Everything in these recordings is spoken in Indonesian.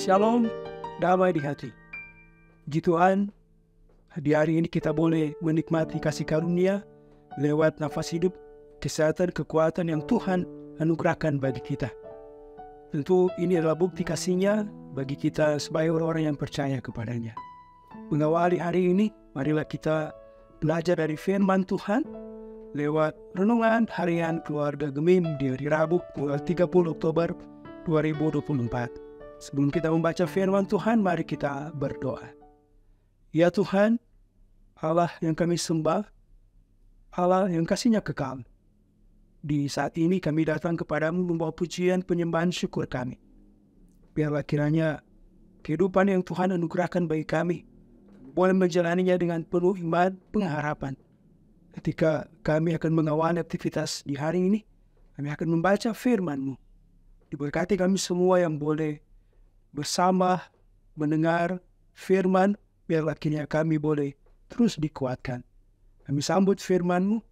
Shalom, damai di hati. Puji Tuhan, di hari ini kita boleh menikmati kasih karunia lewat nafas hidup, kesehatan, kekuatan yang Tuhan anugerahkan bagi kita. Tentu ini adalah bukti kasih-Nya bagi kita sebagai orang-orang yang percaya kepadanya. Mengawali hari ini, marilah kita belajar dari firman Tuhan lewat renungan harian keluarga Gemim di hari Rabu, tanggal 30 Oktober 2024. Sebelum kita membaca firman Tuhan, mari kita berdoa. Ya Tuhan, Allah yang kami sembah, Allah yang kasih-Nya kekal. Di saat ini kami datang kepadamu membawa pujian, penyembahan, syukur kami. Biarlah kiranya kehidupan yang Tuhan anugerahkan bagi kami boleh menjalaninya dengan penuh iman, pengharapan. Ketika kami akan mengawali aktivitas di hari ini, kami akan membaca firman-Mu. Diberkati kami semua yang boleh bersama mendengar firman, biarlah kiranya kami boleh terus dikuatkan. Kami sambut firman-Mu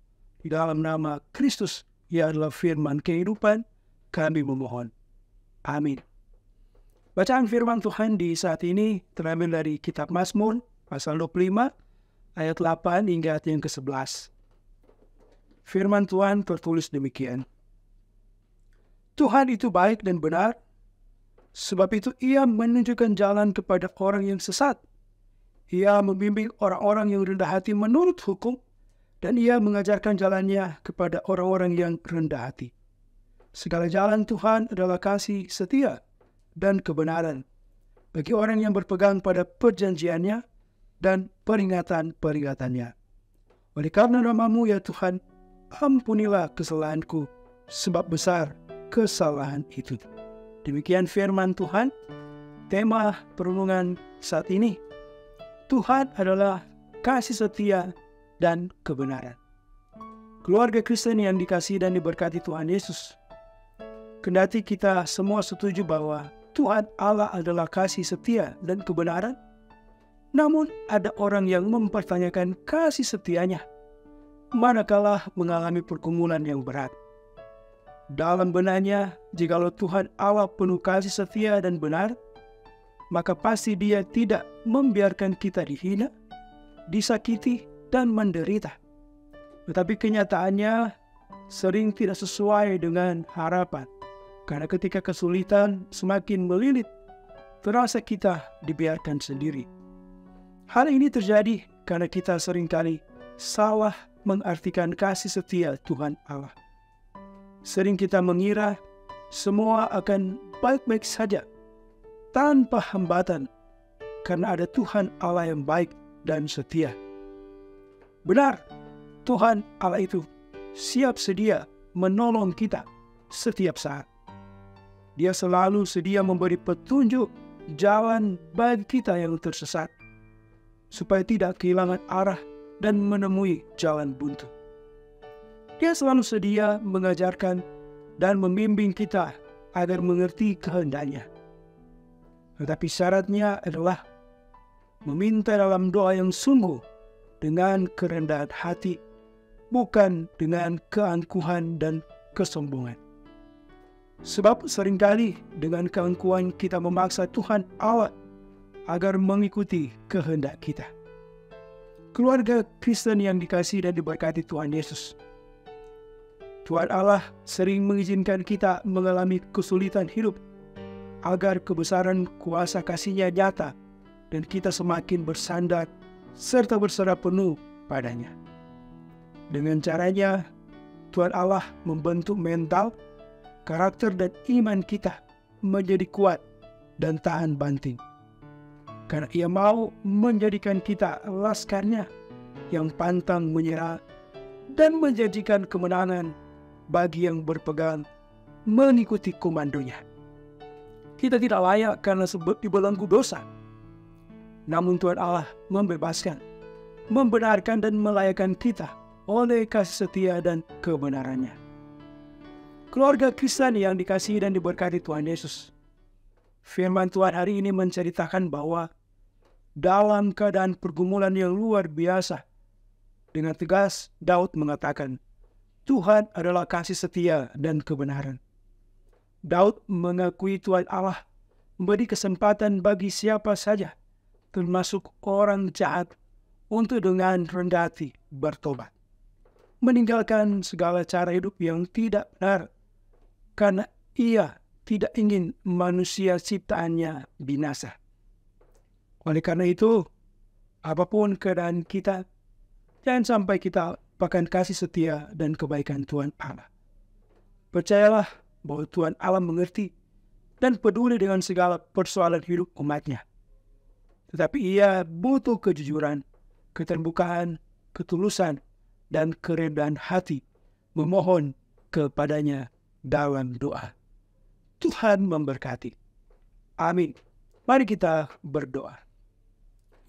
di dalam nama Kristus, Ia adalah firman kehidupan, kami memohon. Amin. Bacaan firman Tuhan di saat ini terambil dari kitab Mazmur, pasal 25, ayat 8 hingga ayat yang ke-11. Firman Tuhan tertulis demikian. Tuhan itu baik dan benar, sebab itu Ia menunjukkan jalan kepada orang yang sesat. Ia membimbing orang-orang yang rendah hati menurut hukum, dan Ia mengajarkan jalannya kepada orang-orang yang rendah hati. Segala jalan Tuhan adalah kasih setia dan kebenaran bagi orang yang berpegang pada perjanjiannya dan peringatan-peringatannya. Oleh karena nama-Mu ya Tuhan, ampunilah kesalahanku, sebab besar kesalahan itu. Demikian firman Tuhan. Tema perenungan saat ini, Tuhan adalah kasih setia dan kebenaran. Keluarga Kristen yang dikasihi dan diberkati Tuhan Yesus, kendati kita semua setuju bahwa Tuhan Allah adalah kasih setia dan kebenaran, namun ada orang yang mempertanyakan kasih setianya manakala mengalami pergumulan yang berat. Dalam benarnya, jikalau Tuhan Allah penuh kasih setia dan benar, maka pasti Dia tidak membiarkan kita dihina, disakiti, dan menderita. Tetapi kenyataannya sering tidak sesuai dengan harapan, karena ketika kesulitan semakin melilit, terasa kita dibiarkan sendiri. Hal ini terjadi karena kita seringkali salah mengartikan kasih setia Tuhan Allah. Sering kita mengira semua akan baik-baik saja tanpa hambatan karena ada Tuhan Allah yang baik dan setia. Benar, Tuhan Allah itu siap sedia menolong kita setiap saat. Dia selalu sedia memberi petunjuk jalan bagi kita yang tersesat, supaya tidak kehilangan arah dan menemui jalan buntu. Dia selalu sedia mengajarkan dan membimbing kita agar mengerti kehendak-Nya. Tetapi syaratnya adalah meminta dalam doa yang sungguh dengan kerendahan hati, bukan dengan keangkuhan dan kesombongan. Sebab seringkali dengan keangkuhan kita memaksa Tuhan Allah agar mengikuti kehendak kita. Keluarga Kristen yang dikasihi dan diberkati Tuhan Yesus, Tuhan Allah sering mengizinkan kita mengalami kesulitan hidup agar kebesaran kuasa kasih-Nya nyata dan kita semakin bersandar serta berserah penuh padanya. Dengan caranya, Tuhan Allah membentuk mental, karakter dan iman kita menjadi kuat dan tahan banting. Karena Ia mau menjadikan kita laskar-Nya yang pantang menyerah dan menjanjikan kemenangan bagi yang berpegang mengikuti komando-Nya. Kita tidak layak karena dibelenggu dosa. Namun Tuhan Allah membebaskan, membenarkan dan melayakkan kita oleh kasih setia dan kebenaran-Nya. Keluarga Kristen yang dikasihi dan diberkati Tuhan Yesus, firman Tuhan hari ini menceritakan bahwa dalam keadaan pergumulan yang luar biasa, dengan tegas Daud mengatakan, Tuhan adalah kasih setia dan kebenaran. Daud mengakui Tuhan Allah memberi kesempatan bagi siapa saja, termasuk orang jahat, untuk dengan rendah hati bertobat, meninggalkan segala cara hidup yang tidak benar, karena Ia tidak ingin manusia ciptaannya binasa. Oleh karena itu, apapun keadaan kita, jangan sampai kita lupakan kasih setia dan kebaikan Tuhan Allah. Percayalah bahwa Tuhan Allah mengerti dan peduli dengan segala persoalan hidup umatnya. Tetapi Ia butuh kejujuran, keterbukaan, ketulusan, dan kerendahan hati memohon kepadanya dalam doa. Tuhan memberkati. Amin. Mari kita berdoa.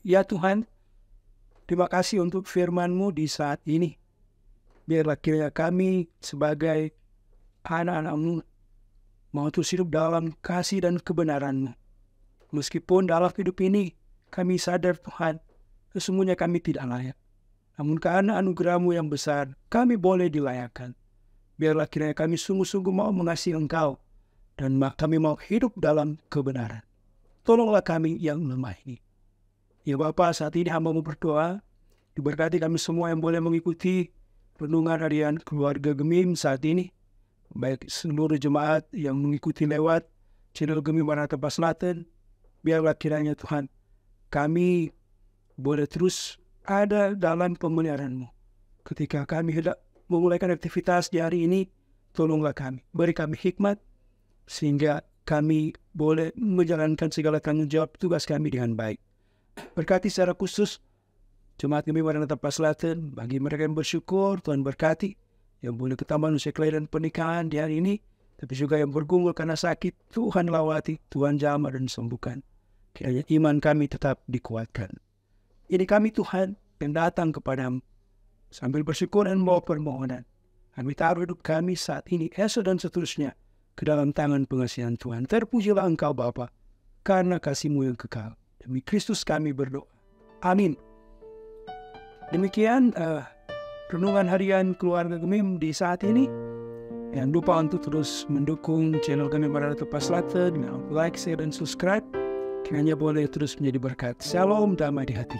Ya Tuhan, terima kasih untuk firman-Mu di saat ini. Biarlah kiranya kami sebagai anak-anak-Mu mau terus hidup dalam kasih dan kebenaran-Mu. Meskipun dalam hidup ini kami sadar Tuhan, sesungguhnya kami tidak layak. Namun karena anugerah-Mu yang besar, kami boleh dilayakkan. Biarlah kiranya kami sungguh-sungguh mau mengasihi Engkau, dan kami mau hidup dalam kebenaran. Tolonglah kami yang lemah ini. Ya Bapa, saat ini hamba-Mu berdoa, diberkati kami semua yang boleh mengikuti renungan harian keluarga Gemim saat ini, baik seluruh jemaat yang mengikuti lewat channel Gemim Maranatha Selatan. Biarlah kiranya Tuhan, kami boleh terus ada dalam pemeliharaan-Mu. Ketika kami hendak memulaikan aktivitas di hari ini, tolonglah kami, beri kami hikmat, sehingga kami boleh menjalankan segala tanggung jawab tugas kami dengan baik. Berkati secara khusus jemaat Gemim Maranatha Selatan, bagi mereka yang bersyukur, Tuhan berkati, yang boleh ketambahan usia kelahiran pernikahan di hari ini, tapi juga yang bergumul karena sakit, Tuhan lawati, Tuhan jamah dan sembuhkan. Kiranya iman kami tetap dikuatkan. Ini kami Tuhan yang datang kepadamu, sambil bersyukur dan membawa permohonan. Kami taruh hidup kami saat ini, esok dan seterusnya, ke dalam tangan pengasihan Tuhan. Terpujilah Engkau Bapa, karena kasih-Mu yang kekal. Demi Kristus kami berdoa. Amin. Demikian renungan harian keluarga Gemim di saat ini. Jangan lupa untuk terus mendukung channel Gemim Maranatha Selatan dengan like, share, dan subscribe. Kiranya boleh terus menjadi berkat. Shalom, damai di hati.